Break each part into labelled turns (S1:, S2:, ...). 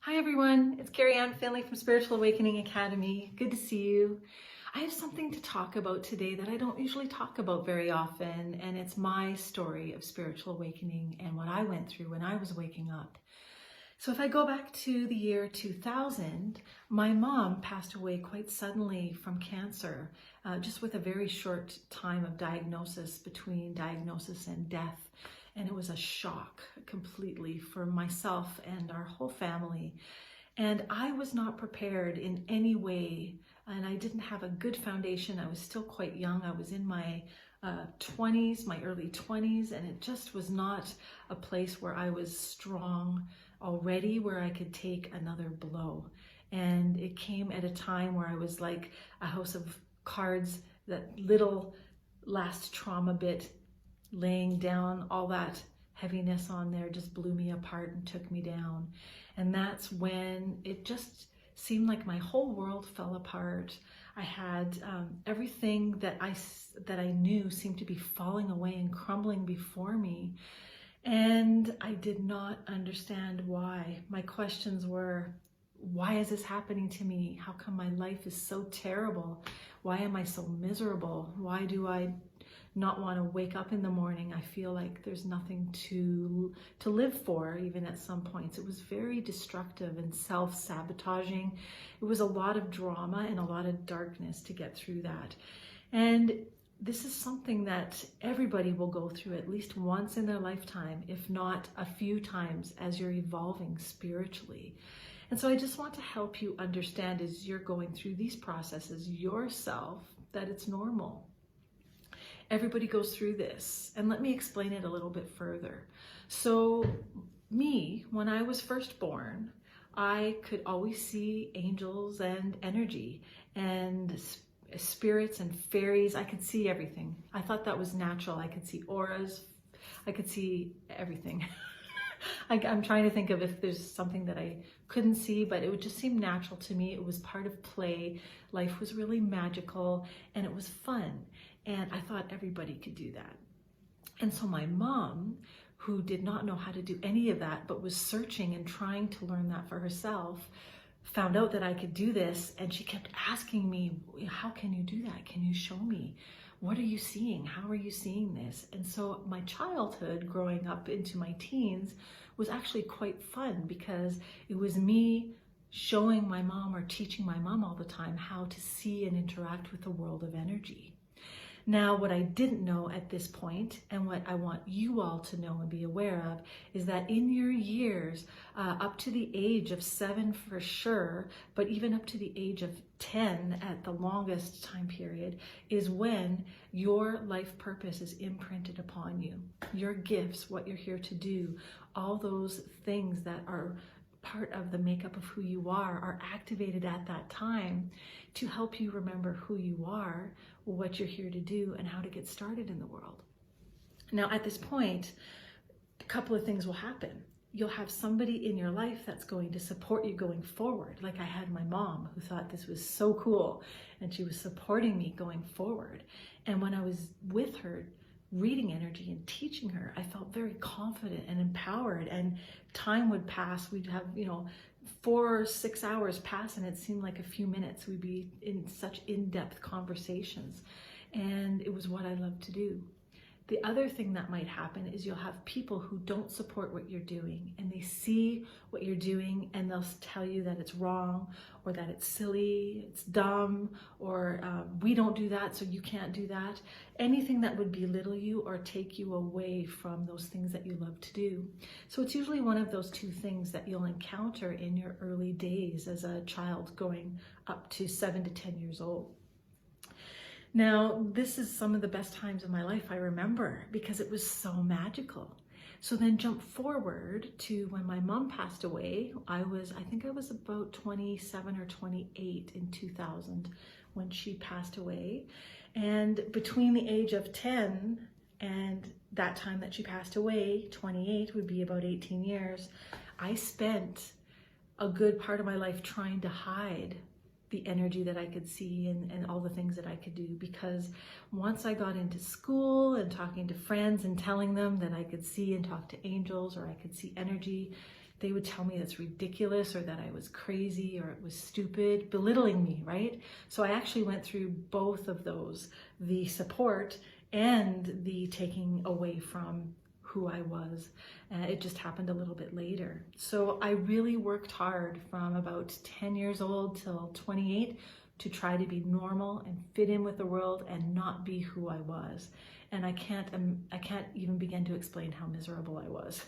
S1: Hi everyone, it's Carrie Ann Finley from Spiritual Awakening Academy. Good to see you. I have something to talk about today that I don't usually talk about very often, and it's my story of spiritual awakening and what I went through when I was waking up. So if I go back to the year 2000, my mom passed away quite suddenly from cancer, just with a very short time of diagnosis between diagnosis and death. And it was a shock completely for myself and our whole family. And I was not prepared in any way, and I didn't have a good foundation. I was still quite young. I was in my 20s, my early 20s, and it just was not a place where I was strong already, where I could take another blow. And it came at a time where I was like a house of cards, that little last trauma bit laying down, all that heaviness on there just blew me apart and took me down. And that's when it just seemed like my whole world fell apart. I had everything that I knew seemed to be falling away and crumbling before me. And I did not understand why. My questions were, why is this happening to me? How come my life is so terrible? Why am I so miserable? Why do I not want to wake up in the morning? I feel like there's nothing to live for, even at some points. It was very destructive and self-sabotaging. It was a lot of drama and a lot of darkness to get through that. And this is something that everybody will go through at least once in their lifetime, if not a few times, as you're evolving spiritually. And so I just want to help you understand, as you're going through these processes yourself, that it's normal. Everybody goes through this. And let me explain it a little bit further. So me, when I was first born, I could always see angels and energy and spirits and fairies. I could see everything. I thought that was natural. I could see auras. I could see everything. I'm trying to think of if there's something that I couldn't see, but it would just seem natural to me. It was part of play. Life was really magical and it was fun. And I thought everybody could do that. And so my mom, who did not know how to do any of that, but was searching and trying to learn that for herself, found out that I could do this. And she kept asking me, how can you do that? Can you show me? What are you seeing? How are you seeing this? And so my childhood, growing up into my teens, was actually quite fun, because it was me showing my mom, or teaching my mom all the time, how to see and interact with the world of energy. Now, what I didn't know at this point, and what I want you all to know and be aware of, is that in your years, up to the age of 7 for sure, but even up to the age of 10 at the longest time period, is when your life purpose is imprinted upon you. Your gifts, what you're here to do, all those things that are part of the makeup of who you are activated at that time to help you remember who you are, what you're here to do, and how to get started in the world. Now, at this point, a couple of things will happen. You'll have somebody in your life that's going to support you going forward. Like I had my mom, who thought this was so cool, and she was supporting me going forward. And when I was with her, reading energy and teaching her, I felt very confident and empowered, and time would pass. We'd have, 4 or 6 hours pass, and it seemed like a few minutes. We'd be in such in-depth conversations, and it was what I loved to do. The other thing that might happen is you'll have people who don't support what you're doing, and they see what you're doing and they'll tell you that it's wrong, or that it's silly, it's dumb, or we don't do that, so you can't do that. Anything that would belittle you or take you away from those things that you love to do. So it's usually one of those two things that you'll encounter in your early days as a child, going up to 7 to 10 years old. Now, this is some of the best times of my life I remember, because it was so magical. So then jump forward to when my mom passed away. I think I was about 27 or 28 in 2000 when she passed away. And between the age of 10 and that time that she passed away, 28 would be about 18 years, I spent a good part of my life trying to hide the energy that I could see and all the things that I could do, because once I got into school and talking to friends and telling them that I could see and talk to angels, or I could see energy, they would tell me that's ridiculous, or that I was crazy, or it was stupid, belittling me, right? So I actually went through both of those, the support and the taking away from who I was. It just happened a little bit later. So I really worked hard from about 10 years old till 28 to try to be normal and fit in with the world and not be who I was. And I can't even begin to explain how miserable I was.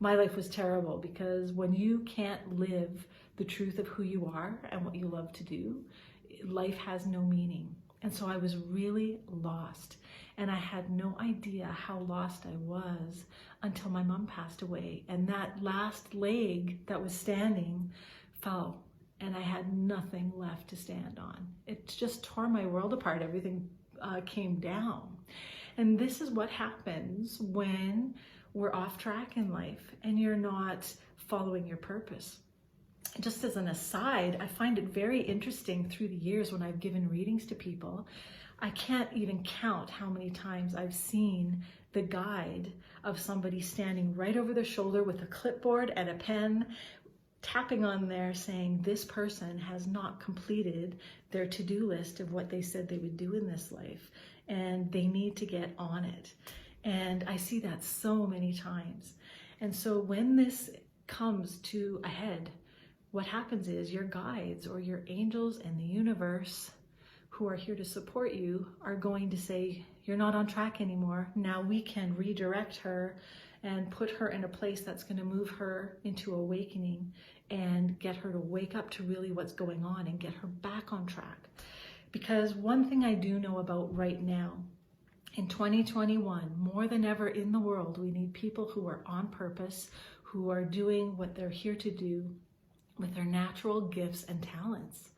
S1: My life was terrible, because when you can't live the truth of who you are and what you love to do, life has no meaning. And so I was really lost. And I had no idea how lost I was until my mom passed away. And that last leg that was standing fell, and I had nothing left to stand on. It just tore my world apart. Everything came down. And this is what happens when we're off track in life and you're not following your purpose. Just as an aside, I find it very interesting through the years when I've given readings to people. I can't even count how many times I've seen the guide of somebody standing right over their shoulder with a clipboard and a pen, tapping on there saying this person has not completed their to-do list of what they said they would do in this life, and they need to get on it. And I see that so many times. And so when this comes to a head, what happens is your guides or your angels and the universe who are here to support you are going to say, you're not on track anymore. Now we can redirect her and put her in a place that's going to move her into awakening and get her to wake up to really what's going on and get her back on track. Because one thing I do know about right now, in 2021, more than ever in the world, we need people who are on purpose, who are doing what they're here to do with their natural gifts and talents.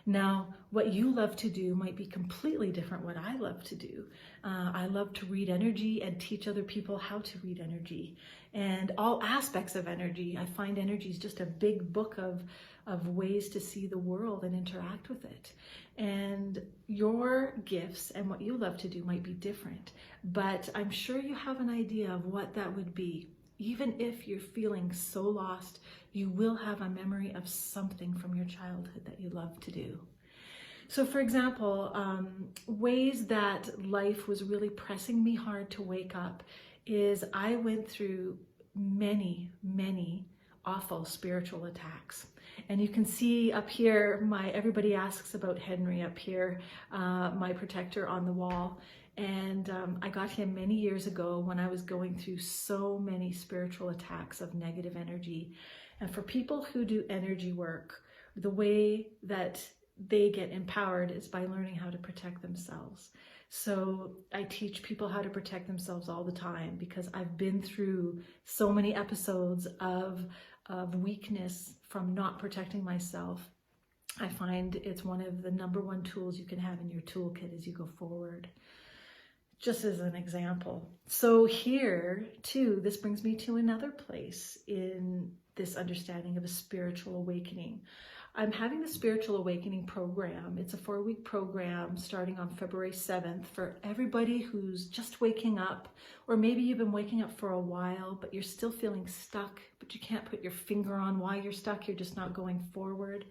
S1: Now, what you love to do might be completely different what I love to do. I love to read energy and teach other people how to read energy and all aspects of energy. I find energy is just a big book of ways to see the world and interact with it. And your gifts and what you love to do might be different, but I'm sure you have an idea of what that would be. Even if you're feeling so lost, you will have a memory of something from your childhood that you love to do. So for example, ways that life was really pressing me hard to wake up is I went through many, many awful spiritual attacks. And you can see up here, everybody asks about Henry up here, my protector on the wall. And I got him many years ago when I was going through so many spiritual attacks of negative energy. And for people who do energy work, the way that they get empowered is by learning how to protect themselves. So I teach people how to protect themselves all the time, because I've been through so many episodes of weakness from not protecting myself. I find it's one of the #1 tools you can have in your toolkit as you go forward. Just as an example. So here too, this brings me to another place in this understanding of a spiritual awakening. I'm having the Spiritual Awakening program. It's a 4-week program starting on February 7th for everybody who's just waking up, or maybe you've been waking up for a while, but you're still feeling stuck, but you can't put your finger on why you're stuck. You're just not going forward.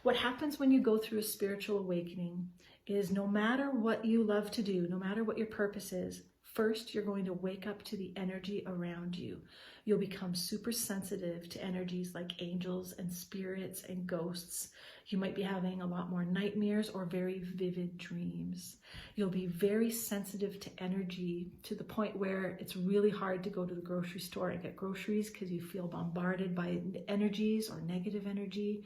S1: What happens when you go through a spiritual awakening is no matter what you love to do, no matter what your purpose is, first you're going to wake up to the energy around you. You'll become super sensitive to energies like angels and spirits and ghosts. You might be having a lot more nightmares or very vivid dreams. You'll be very sensitive to energy to the point where it's really hard to go to the grocery store and get groceries because you feel bombarded by energies or negative energy.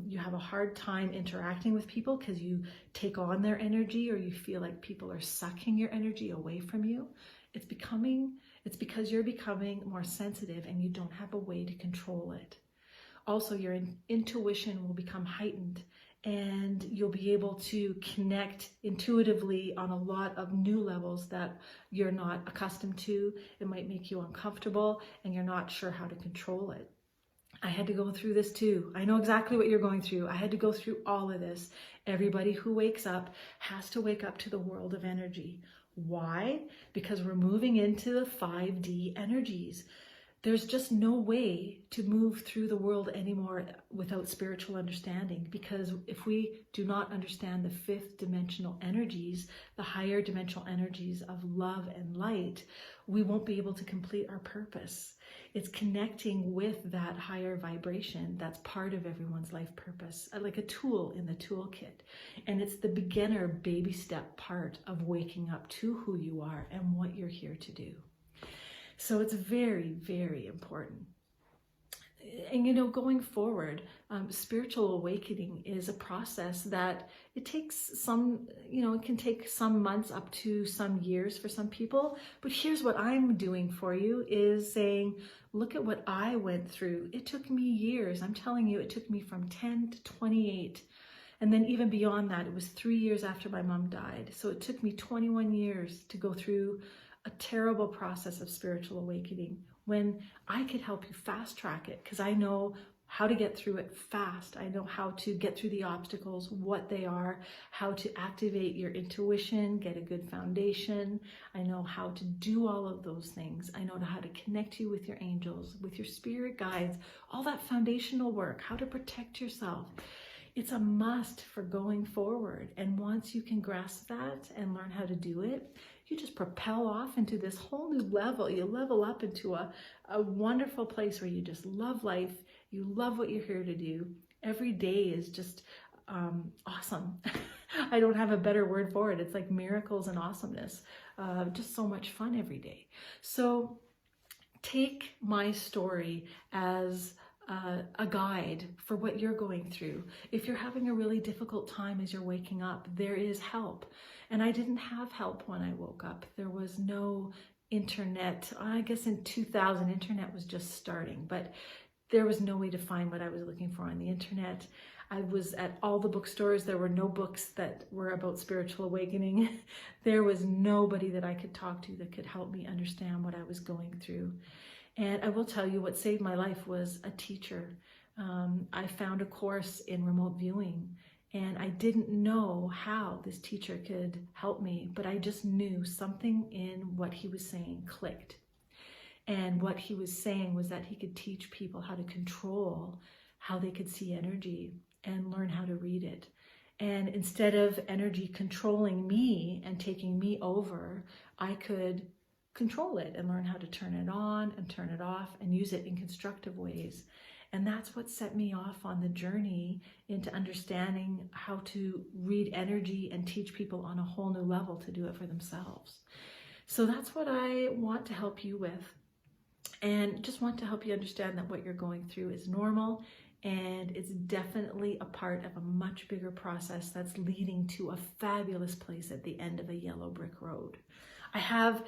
S1: You have a hard time interacting with people because you take on their energy, or you feel like people are sucking your energy away from you. It's because you're becoming more sensitive and you don't have a way to control it. Also, your intuition will become heightened, and you'll be able to connect intuitively on a lot of new levels that you're not accustomed to. It might make you uncomfortable and you're not sure how to control it. I had to go through this too. I know exactly what you're going through. I had to go through all of this. Everybody who wakes up has to wake up to the world of energy. Why? Because we're moving into the 5D energies. there's just no way to move through the world anymore without spiritual understanding, because if we do not understand the fifth dimensional energies, the higher dimensional energies of love and light, we won't be able to complete our purpose. It's connecting with that higher vibration that's part of everyone's life purpose, like a tool in the toolkit. And it's the beginner baby step part of waking up to who you are and what you're here to do. So it's very, very important. And, you know, going forward, spiritual awakening is a process that it takes some, you know, it can take some months up to some years for some people. But here's what I'm doing for you is saying, look at what I went through. It took me years. I'm telling you, it took me from 10 to 28. And then even beyond that, it was 3 years after my mom died. So it took me 21 years to go through a terrible process of spiritual awakening, when I could help you fast track it, because I know how to get through it fast. I know how to get through the obstacles, what they are, how to activate your intuition, get a good foundation. I know how to do all of those things. I know how to connect you with your angels, with your spirit guides, all that foundational work, how to protect yourself. It's a must for going forward. And once you can grasp that and learn how to do it, you just propel off into this whole new level. You level up into a wonderful place where you just love life. You love what you're here to do. Every day is just awesome. I don't have a better word for it. It's like miracles and awesomeness. Just so much fun every day. So take my story as a guide for what you're going through. If you're having a really difficult time as you're waking up, there is help. And I didn't have help when I woke up. There was no internet. I guess in 2000, internet was just starting, but there was no way to find what I was looking for on the internet. I was at all the bookstores. There were no books that were about spiritual awakening. There was nobody that I could talk to that could help me understand what I was going through. And I will tell you, what saved my life was a teacher. I found a course in remote viewing, and I didn't know how this teacher could help me, but I just knew something in what he was saying clicked. And what he was saying was that he could teach people how to control how they could see energy and learn how to read it. And instead of energy controlling me and taking me over, I could control it and learn how to turn it on and turn it off and use it in constructive ways. And that's what set me off on the journey into understanding how to read energy and teach people on a whole new level to do it for themselves. So that's what I want to help you with. And just want to help you understand that what you're going through is normal, and it's definitely a part of a much bigger process that's leading to a fabulous place at the end of a yellow brick road. I have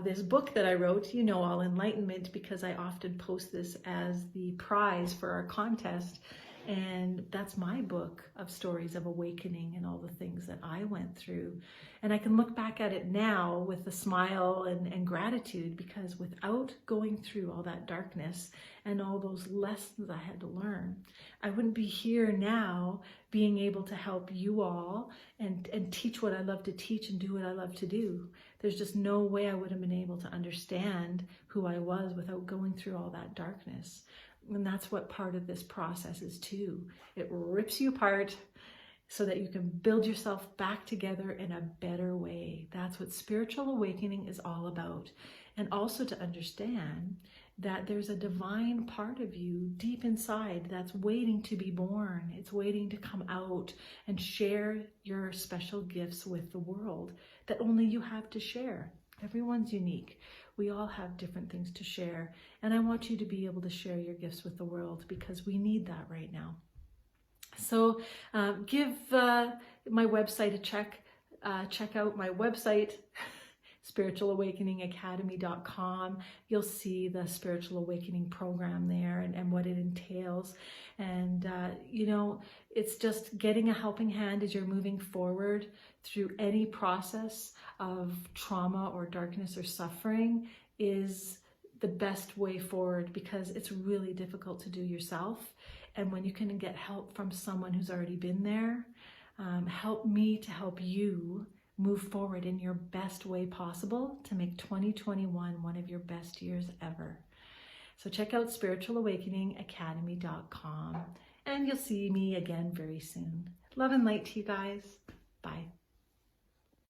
S1: this book that I wrote, you know, All Enlightenment, because I often post this as the prize for our contest. And that's my book of stories of awakening and all the things that I went through. And I can look back at it now with a smile and gratitude, because without going through all that darkness and all those lessons I had to learn, I wouldn't be here now being able to help you all and teach what I love to teach and do what I love to do. There's just no way I would have been able to understand who I was without going through all that darkness. And that's what part of this process is too. It rips you apart so that you can build yourself back together in a better way. That's what spiritual awakening is all about. And also to understand that there's a divine part of you deep inside that's waiting to be born. It's waiting to come out and share your special gifts with the world that only you have to share. Everyone's unique. We all have different things to share. And I want you to be able to share your gifts with the world, because we need that right now. So give my website a check. Check out my website, spiritualawakeningacademy.com. You'll see the Spiritual Awakening program there and what it entails. And, you know, it's just getting a helping hand as you're moving forward through any process of trauma or darkness or suffering is the best way forward, because it's really difficult to do yourself. And when you can get help from someone who's already been there, help me to help you move forward in your best way possible to make 2021 one of your best years ever. So check out spiritualawakeningacademy.com and you'll see me again very soon. Love and light to you guys. Bye.